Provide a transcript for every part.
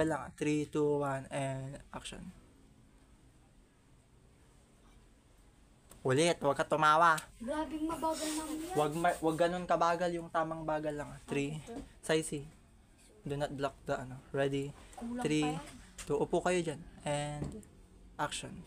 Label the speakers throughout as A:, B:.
A: Lang. 3, 2, 1, and action. Ulit, huwag ka tumawa.
B: Grabing mabagal naman yan.
A: Wag ganun kabagal, yung tamang bagal lang. 3, Saisi. Do not block the ano. Ready?
B: Kulang
A: 3,
B: pa yan.
A: 2, upo kayo dyan. And action.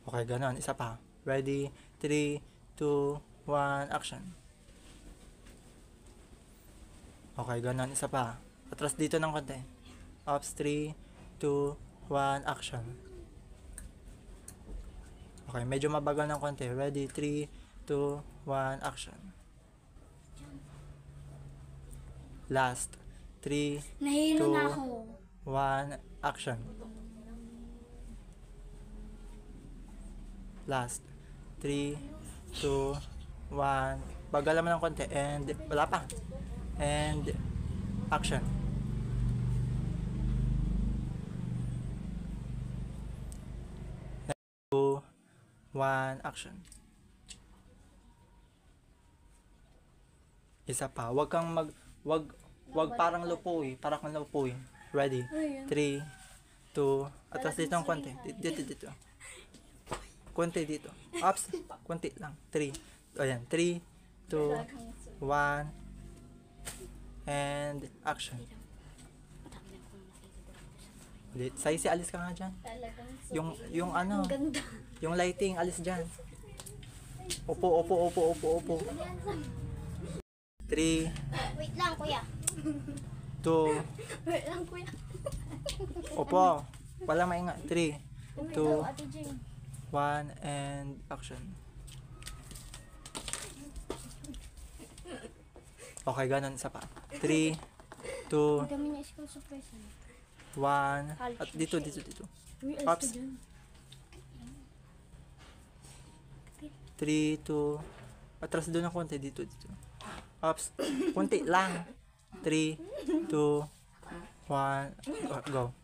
A: Okay, ganun. Isa pa. Ready? 3, 2, 1, action. Okay, ganun. Isa pa. Atras dito ng konti. Ups, 3, 2, 1, action. Okay, medyo mabagal ng konti. Ready? 3, 2, 1, action. Last. 3,
B: Nahilo na
A: 2,
B: ako.
A: 1, action. Last. 3, 2, 1. Bagal naman ng konti. And, wala pa. And, action. Two, 1, action. Isa pa. Wag kang wag parang lupoy. Parang kang lupoy. Ready? 3, 2, atras dito ng konti. Dito. Konti dito. Ups. Konti lang. 3. Ayan. 3, 2, 1. And action. Ulit. Saisi, alis ka nga dyan. Yung ano,
B: Ganda.
A: yung lighting, alis dyan. Upo. 3,
B: Wait lang, kuya.
A: 2,
B: Wait lang, kuya.
A: upo. Wala maingat. 3, 2,
B: Ate Jane.
A: 1, and action. Okay, ganun. Isa pa. 3, 2,
B: Kami na school surprise.
A: 1. At dito. Ups. 3, 2. Atras doon ng konti. Dito. Ups. Konti lang. 3, 2, 1. Go.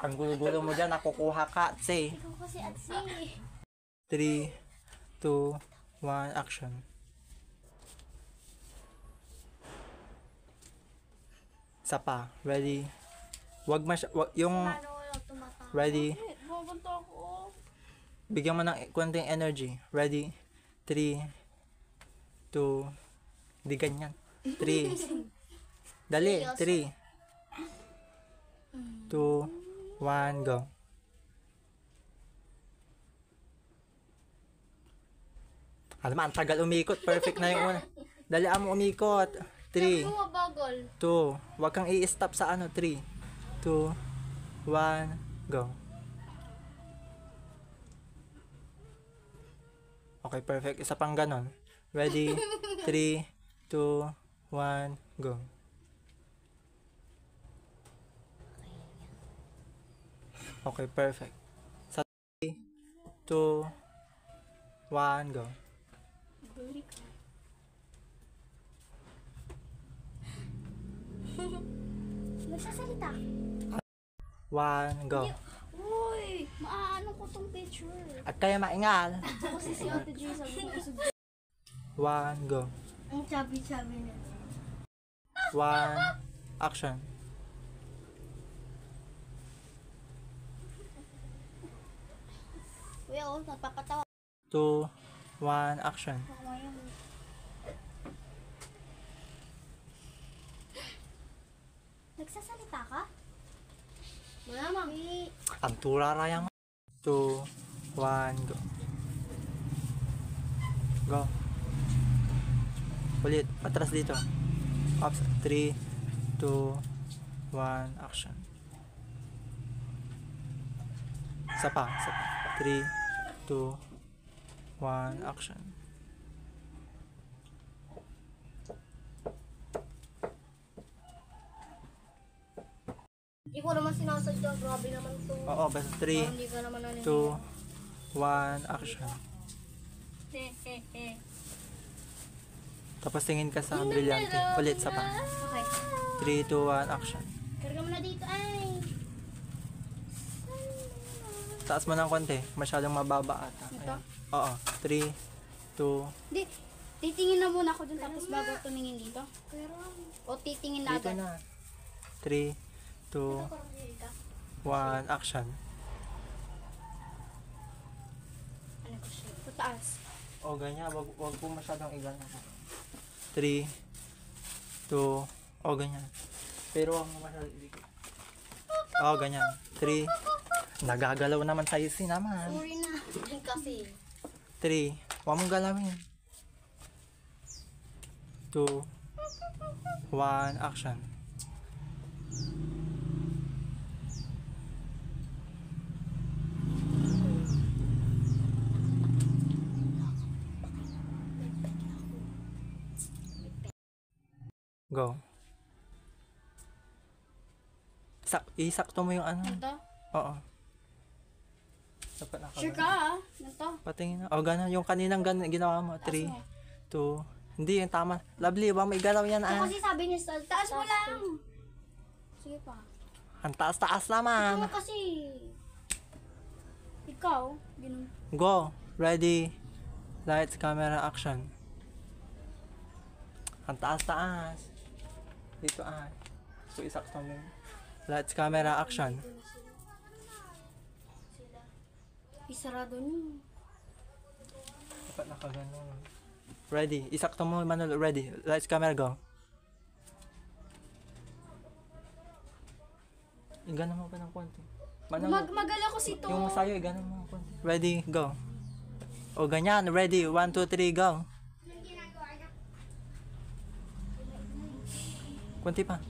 A: Ang gulo-gulo mo dyan. Nakukuha ka. Say.
B: Ikaw kasi at si.
A: 3, 2, 1. Action. Isa pa. Ready? Yung
B: Paano wala tumatawa?
A: ready.
B: Bumabanta ako.
A: Bigyan mo ng konting energy. Ready? 3, 2, di ganyan. 3. Dali. 3, 2, 1, go. Alam mo, ang tagal umikot. Perfect na yung una. Dali mo umikot. 3,
B: Mabagal.
A: 2, wag kang i-stop sa ano. 3, 2, 1, go. Okay, perfect. Isa pang ganon. Ready? 3, 2, 1, go. Okay, perfect. Sa 3, 2, 1, go.
B: Nagsasalita.
A: 1, go.
B: Uy, maaano ko tong picture.
A: At kaya maingal.
B: Kasi si Ate Jane sabi ko gusto
A: 1, go.
B: ang chubby niya.
A: 1, action.
B: Kuya, oh, nagpapatawa
A: 2, 1, action.
B: ako ngayon. Nagsasalita ka? Wala, mami.
A: Ang turarayang. 2, 1, go. Go. Ulit. Atras dito. Ups. 3, 2, 1, action. Isa pa. 3, 2, 1, action.
B: Hindi ko naman sinasadya. Grabe naman to.
A: Oo, basta 3,
B: Hindi ka naman
A: 2, 1, action. Tapos tingin ka sa brilyante. Ulit, sa pa.
B: Okay.
A: 3, 2, 1, action.
B: Karga mo na dito, ay.
A: Taas mo ng konti. Masyadong mababa ata. Ayan. Oo. 3, 2,
B: Di.
C: Titingin na muna ako dun tapos bago tumingin dito. O titingin na
A: Dito
C: agad.
A: na. 3, 2, 1, action.
C: Ano ko siya? Sa taas.
A: O, ganyan. Wag po masyadong igana. 3, 2, o, ganyan. Pero wag mo masyadong ibigay. O, ganyan. 3, nagagalaw naman sa'yo si naman.
B: Sorry na. Kasi.
A: 3, wag mong galawin. 2, 1, action. Go. Isakto mo yung ano.
C: Ito?
A: Oo. Dapat
C: Sure ka ah. Ito.
A: Patingin na. O, gano'n. Yung kaninang ginawa mo. 3, 2, hindi, yung tama. Lovely, ba may galaw yan
B: Ito
A: ah.
B: kasi sabi niya sa
C: Taas mo lang. Sige pa.
A: Ang taas-taas naman.
B: Ano kasi?
C: Ikaw. Ganun.
A: Go. Ready. Lights, camera, action. Ang taas-taas. Dito ah. So, isakto mo. Lights, camera, action.
C: Isarado niyo.
A: Dapat nakaganon. Ready. Isakto mo, Manolo. Ready. Lights, camera, go. Igana mo pa ng konti. Manolo.
C: Magala ko si to.
A: Yung sayo, igana mo ng konti. Ready, go. O, ganyan. Ready. 1, 2, 3, go. Kunti pa.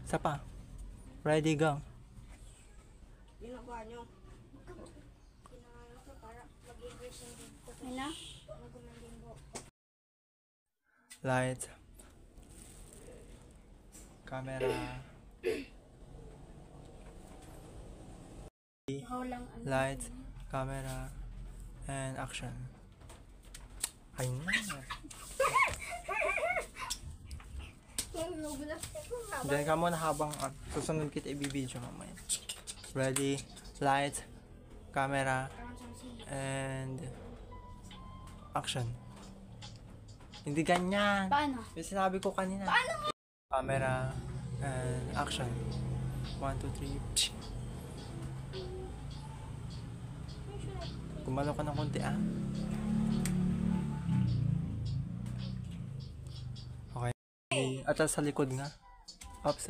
A: Isa pa. Ready, go.
B: Ginagawa niyo. Ginagawa ko para mag-impress yung dito.
C: Ayun na.
B: Mag-umanding po.
A: Light. Camera.
C: Ikaw lang. Ano.
A: Light. Camera. And action. Ay na. Diyan ka muna habang susunod kita i-video mamaya. Ready. Light. Camera. And action. Hindi ganyan.
C: Paano?
A: Yung sinabi ko kanina.
C: Paano?
A: Camera and action. 1, 2, 3. Gumalaw ka ng konti ah. Okay. At sa likod nga. Ups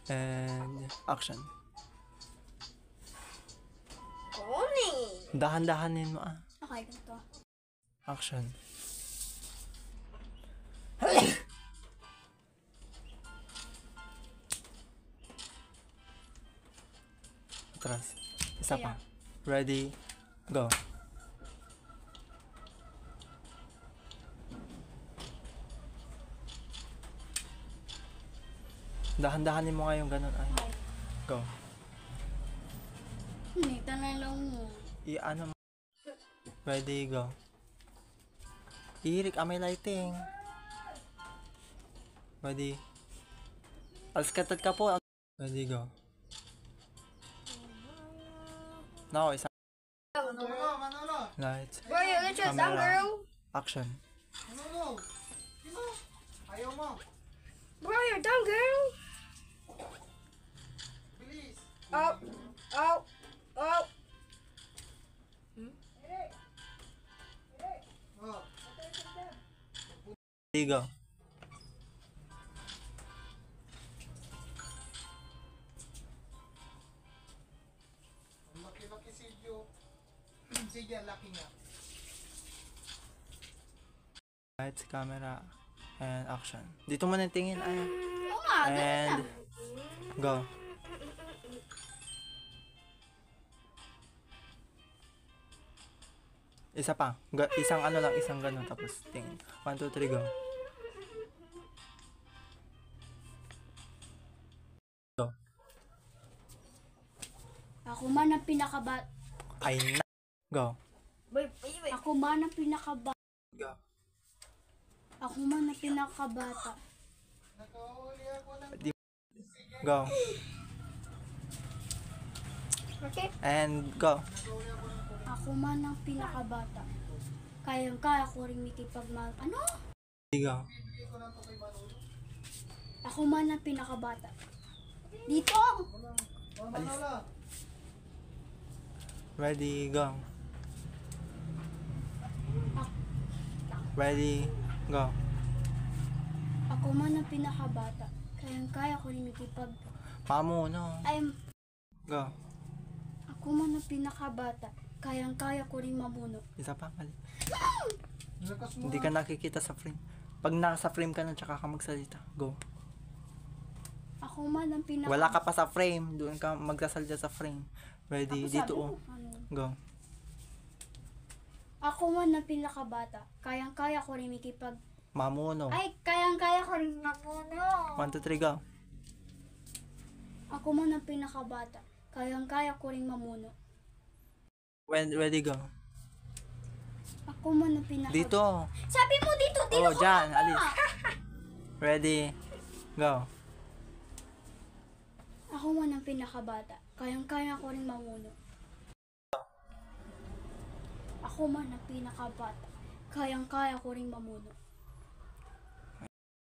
A: and action. Dahan-dahanin mo ah.
C: Okay, ganito.
A: Action. Atras. Isa pa. Ready. Go. Dahan-dahanin mo nga yung ganun. Ay. Go.
C: Nita na lang mo.
A: I-ano mo. Ready, go. Irik, may lighting. Ready. Alskatat ka po. Ready, go. Now, isa. Lights.
B: Bro, you let your down,
A: Camera.
B: girl.
A: Action.
B: Bro, you're down, girl. Oh, oh, oh.
A: Ready, go.
D: Laki-laki silyo. Sige, laki nga.
A: Lights, camera, and action. Dito mo na tingin. Ay.
C: Oo nga.
A: And go. Isa pa. Isang ano lang, isang ganun. Tapos tingin. 1, 2, 3, go. Go.
C: Ako man ang pinakabat.
A: Ay na. Go.
C: Ako man ang pinakabat.
A: Go.
C: Ako man ang pinakabata.
D: Nakahuli ako ng
A: Go.
B: Okay.
A: And go.
C: Ako man ang pinakabata. kayang-kaya ko rin ano?
A: Go.
C: Ako man ang pinakabata. Dito!
D: Wala.
A: Ready, go. Ready, go.
C: Ako man ang pinakabata. Kayang-kaya ko rin
A: Mamo, no. Go.
C: Ako man ang pinakabata. Kayang-kaya ko rin mamuno.
A: Isa pa, mali.
D: Lakas mo.
A: Hindi ka nakikita sa frame. Pag nasa frame ka na, tsaka ka magsalita. Go.
C: Ako man ang pinakabata.
A: Wala ka pa sa frame. Doon ka magsasalita sa frame. Ready, dito, oh. Go.
C: Ako man ang pinakabata. Kayang-kaya ko rin
A: Mamo, no.
C: kayang-kaya ko rin mamuno.
A: 1, 2, 3, go.
C: Ako man ang pinakabata. Kayang-kaya ko rin mamuno.
A: Ready, go.
C: Ako man ang pinakabata.
A: Dito.
C: Sabi mo dito,
A: Oh, dyan, alis. Ready, go.
C: Ako man ang pinakabata. Kayang-kaya ko rin mamuno. Ako man ang pinakabata. Kayang-kaya ko rin mamuno.